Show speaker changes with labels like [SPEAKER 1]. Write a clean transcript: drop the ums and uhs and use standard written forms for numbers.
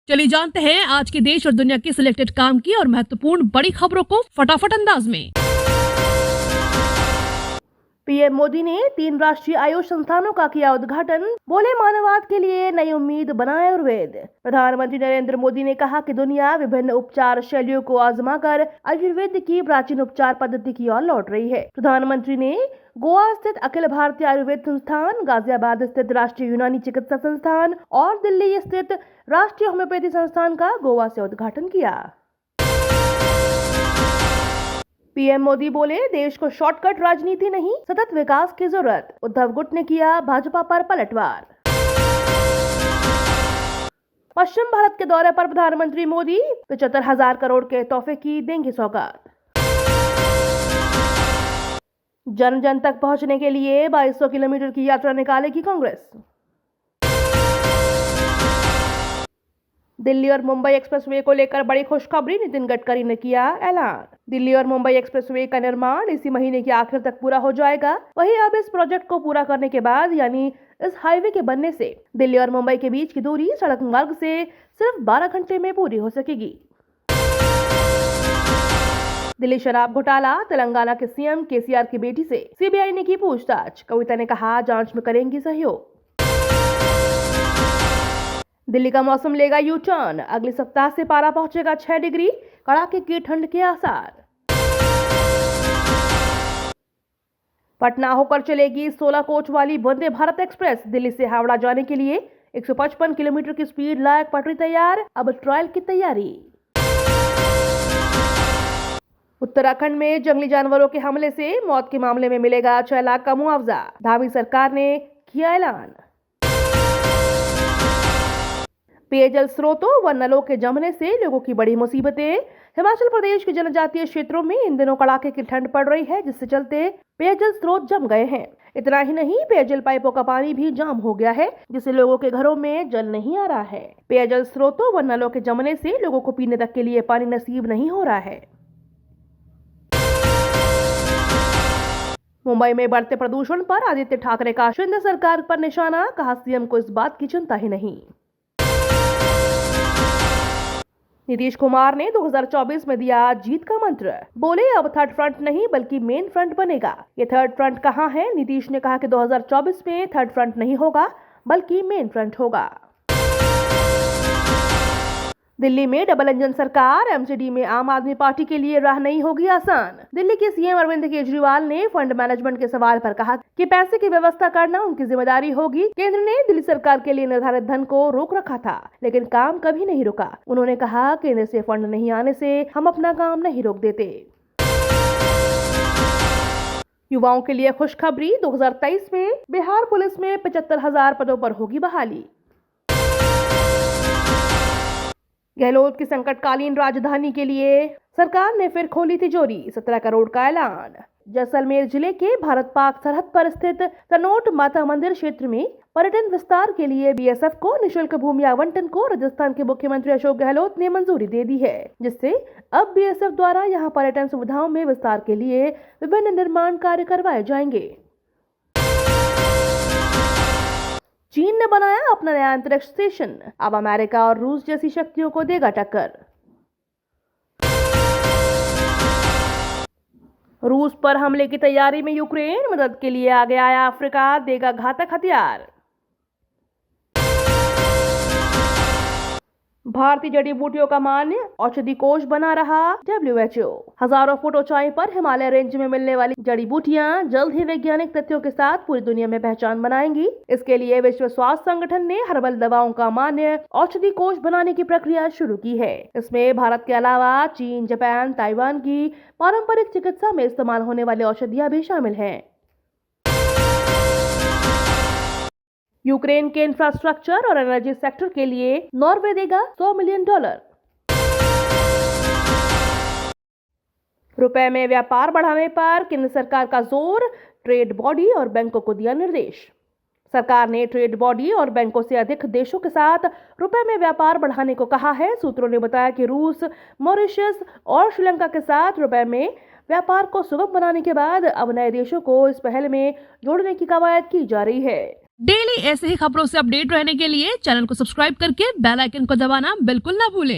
[SPEAKER 1] चलिए जानते हैं आज के देश और दुनिया की सिलेक्टेड काम की और महत्वपूर्ण बड़ी खबरों को फटाफट अंदाज में।
[SPEAKER 2] पीएम मोदी ने 3 राष्ट्रीय आयुष संस्थानों का किया उद्घाटन, बोले मानववाद के लिए नई उम्मीद बनाए आयुर्वेद। प्रधानमंत्री नरेंद्र मोदी ने कहा कि दुनिया विभिन्न उपचार शैलियों को आजमाकर आयुर्वेद की प्राचीन उपचार पद्धति की ओर लौट रही है। प्रधानमंत्री ने गोवा स्थित अखिल भारतीय आयुर्वेद संस्थान, गाजियाबाद स्थित राष्ट्रीय यूनानी चिकित्सा संस्थान और दिल्ली स्थित राष्ट्रीय होम्योपैथी संस्थान का गोवा से उद्घाटन किया। पीएम मोदी बोले, देश को शॉर्टकट राजनीति नहीं, सतत विकास की जरूरत। उद्धव गुट ने किया भाजपा पर पलटवार। पश्चिम भारत के दौरे पर प्रधानमंत्री मोदी 75,000 करोड़ के तोहफे की देंगे सौगात। जन जन तक पहुंचने के लिए 2200 किलोमीटर की यात्रा निकालेगी कांग्रेस। दिल्ली और मुंबई एक्सप्रेसवे को लेकर बड़ी खुशखबरी, नितिन गडकरी ने किया ऐलान। दिल्ली और मुंबई एक्सप्रेसवे का निर्माण इसी महीने के आखिर तक पूरा हो जाएगा। वहीं अब इस प्रोजेक्ट को पूरा करने के बाद यानी इस हाईवे के बनने से दिल्ली और मुंबई के बीच की दूरी सड़क मार्ग से सिर्फ 12 घंटे में पूरी हो सकेगी। दिल्ली शराब घोटाला, तेलंगाना के सीएम केसीआर की बेटी से सीबीआई ने की पूछताछ। कविता ने कहा, जांच में करेंगी सहयोग। दिल्ली का मौसम लेगा यू टर्न, अगले सप्ताह से पारा पहुंचेगा 6 डिग्री, कड़ाके की ठंड के आसार। पटना होकर चलेगी 16 कोच वाली वंदे भारत एक्सप्रेस। दिल्ली से हावड़ा जाने के लिए 155 किलोमीटर की स्पीड लायक पटरी तैयार, अब ट्रायल की तैयारी। उत्तराखंड में जंगली जानवरों के हमले से मौत के मामले में मिलेगा 6 लाख का मुआवजा, धामी सरकार ने किया ऐलान। पेयजल स्रोतों व नलों के जमने से लोगों की बड़ी मुसीबतें। हिमाचल प्रदेश के जनजातीय क्षेत्रों में इन दिनों कड़ाके की ठंड पड़ रही है, जिससे चलते पेयजल स्रोत जम गए हैं। इतना ही नहीं, पेयजल पाइपों का पानी भी जाम हो गया है, जिससे लोगों के घरों में जल नहीं आ रहा है। पेयजल स्रोतों व नलों के जमने से लोगों को पीने तक के लिए पानी नसीब नहीं हो रहा है। मुंबई में बढ़ते प्रदूषण पर आदित्य ठाकरे का शिंदे सरकार पर निशाना, कहा सीएम को इस बात की चिंता ही नहीं। नीतीश कुमार ने 2024 में दिया जीत का मंत्र, बोले अब थर्ड फ्रंट नहीं बल्कि मेन फ्रंट बनेगा। ये थर्ड फ्रंट कहां है? नीतीश ने कहा कि 2024 में थर्ड फ्रंट नहीं होगा बल्कि मेन फ्रंट होगा। दिल्ली में डबल इंजन सरकार, एमसीडी में आम आदमी पार्टी के लिए राह नहीं होगी आसान। दिल्ली के सीएम अरविंद केजरीवाल ने फंड मैनेजमेंट के सवाल पर कहा कि पैसे की व्यवस्था करना उनकी जिम्मेदारी होगी। केंद्र ने दिल्ली सरकार के लिए निर्धारित धन को रोक रखा था, लेकिन काम कभी नहीं रुका। उन्होंने कहा, केंद्र से फंड नहीं आने से हम अपना काम नहीं रोक देते। युवाओं के लिए खुशखबरी, 2023 में बिहार पुलिस में 75,000 पदों पर होगी बहाली। गहलोत की संकटकालीन राजधानी के लिए सरकार ने फिर खोली तिजोरी, 17 करोड़ का ऐलान। जैसलमेर जिले के भारत पाक सरहद पर स्थित तनोट माता मंदिर क्षेत्र में पर्यटन विस्तार के लिए बीएसएफ को निःशुल्क भूमि आवंटन को राजस्थान के मुख्यमंत्री अशोक गहलोत ने मंजूरी दे दी है, जिससे अब बीएसएफ द्वारा यहां पर्यटन सुविधाओं में विस्तार के लिए विभिन्न निर्माण कार्य करवाए जाएंगे। चीन ने बनाया अपना नया अंतरिक्ष स्टेशन, अब अमेरिका और रूस जैसी शक्तियों को देगा टक्कर। रूस पर हमले की तैयारी में यूक्रेन, मदद के लिए आगे आया अफ्रीका, देगा घातक हथियार। भारतीय जड़ी बूटियों का मान्य औषधि कोष बना रहा WHO। हजारों फुट ऊंचाई पर हिमालय रेंज में मिलने वाली जड़ी बूटियां जल्द ही वैज्ञानिक तथ्यों के साथ पूरी दुनिया में पहचान बनाएंगी। इसके लिए विश्व स्वास्थ्य संगठन ने हर्बल दवाओं का मान्य औषधि कोष बनाने की प्रक्रिया शुरू की है। इसमें भारत के अलावा चीन, जापान, ताइवान की पारंपरिक चिकित्सा में इस्तेमाल होने वाली औषधियां भी शामिल हैं। यूक्रेन के इंफ्रास्ट्रक्चर और एनर्जी सेक्टर के लिए नॉर्वे देगा $100 मिलियन। रुपए में व्यापार बढ़ाने पर केंद्र सरकार का जोर, ट्रेड बॉडी और बैंकों को दिया निर्देश। सरकार ने ट्रेड बॉडी और बैंकों से अधिक देशों के साथ रुपए में व्यापार बढ़ाने को कहा है। सूत्रों ने बताया कि रूस, मॉरिशस और श्रीलंका के साथ रुपए में व्यापार को सुगम बनाने के बाद अब नए देशों को इस पहल में जोड़ने की कवायद की जा रही है।
[SPEAKER 1] डेली ऐसे ही खबरों से अपडेट रहने के लिए चैनल को सब्सक्राइब करके बेल आइकन को दबाना बिल्कुल ना भूलें।